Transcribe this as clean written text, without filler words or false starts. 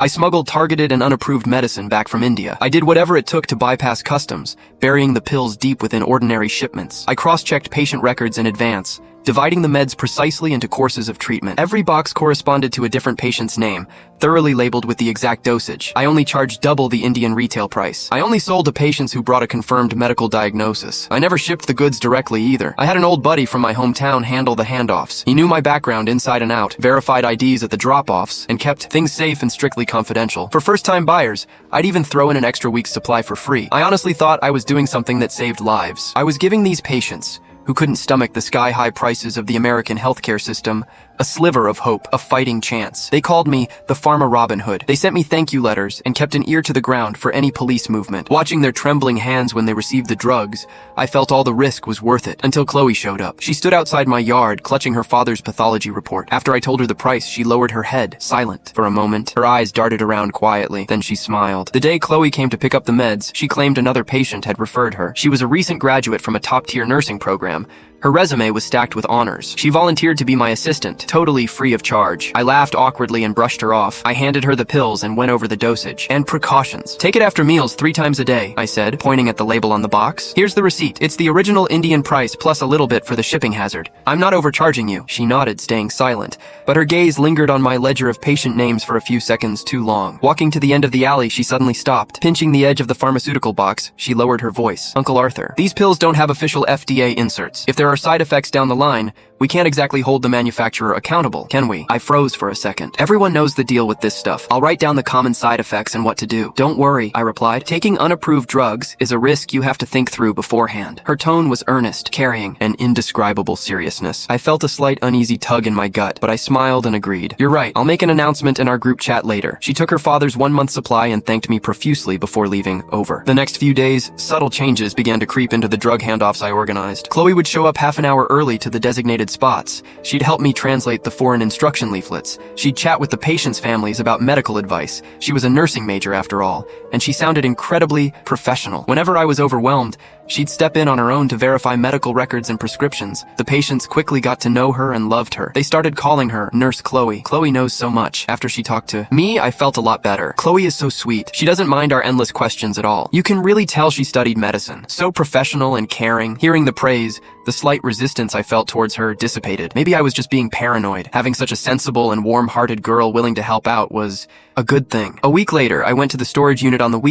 I smuggled targeted and unapproved medicine back from India. I did whatever it took to bypass customs, burying the pills deep within ordinary shipments. I cross-checked patient records in advance, dividing the meds precisely into courses of treatment. Every box corresponded to a different patient's name, thoroughly labeled with the exact dosage. I only charged double the Indian retail price. I only sold to patients who brought a confirmed medical diagnosis. I never shipped the goods directly either. I had an old buddy from my hometown handle the handoffs. He knew my background inside and out, verified IDs at the drop-offs, and kept things safe and strictly confidential. For first-time buyers, I'd even throw in an extra week's supply for free. I honestly thought I was doing something that saved lives. I was giving these patients, who couldn't stomach the sky-high prices of the American healthcare system, a sliver of hope, a fighting chance. They called me the Pharma Robin Hood. They sent me thank you letters and kept an ear to the ground for any police movement. Watching their trembling hands when they received the drugs, I felt all the risk was worth it, until Chloe showed up. She stood outside my yard, clutching her father's pathology report. After I told her the price, she lowered her head, silent. For a moment, her eyes darted around quietly. Then she smiled. The day Chloe came to pick up the meds, she claimed another patient had referred her. She was a recent graduate from a top-tier nursing program. Her resume was stacked with honors. She volunteered to be my assistant, totally free of charge. I laughed awkwardly and brushed her off. I handed her the pills and went over the dosage and precautions. Take it after meals 3 times a day, I said, pointing at the label on the box. Here's the receipt. It's the original Indian price plus a little bit for the shipping hazard. I'm not overcharging you. She nodded, staying silent, but her gaze lingered on my ledger of patient names for a few seconds too long. Walking to the end of the alley, she suddenly stopped. Pinching the edge of the pharmaceutical box, she lowered her voice. Uncle Arthur, these pills don't have official FDA inserts. If there are side effects down the line, we can't exactly hold the manufacturer accountable, can we? I froze for a second. Everyone knows the deal with this stuff. I'll write down the common side effects and what to do. Don't worry, I replied. Taking unapproved drugs is a risk you have to think through beforehand. Her tone was earnest, carrying an indescribable seriousness. I felt a slight uneasy tug in my gut, but I smiled and agreed. You're right, I'll make an announcement in our group chat later. She took her father's 1-month supply and thanked me profusely before leaving. Over. The next few days, subtle changes began to creep into the drug handoffs I organized. Chloe would show up half an hour early to the designated spots. She'd help me translate the foreign instruction leaflets. She'd chat with the patients' families about medical advice. She was a nursing major after all, and she sounded incredibly professional. Whenever I was overwhelmed, she'd step in on her own to verify medical records and prescriptions. The patients quickly got to know her and loved her. They started calling her Nurse Chloe. Chloe knows so much. After she talked to me, I felt a lot better. Chloe is so sweet. She doesn't mind our endless questions at all. You can really tell she studied medicine. So professional and caring. Hearing the praise, the slight resistance I felt towards her dissipated. Maybe I was just being paranoid. Having such a sensible and warm-hearted girl willing to help out was a good thing. A week later, I went to the storage unit on the weekend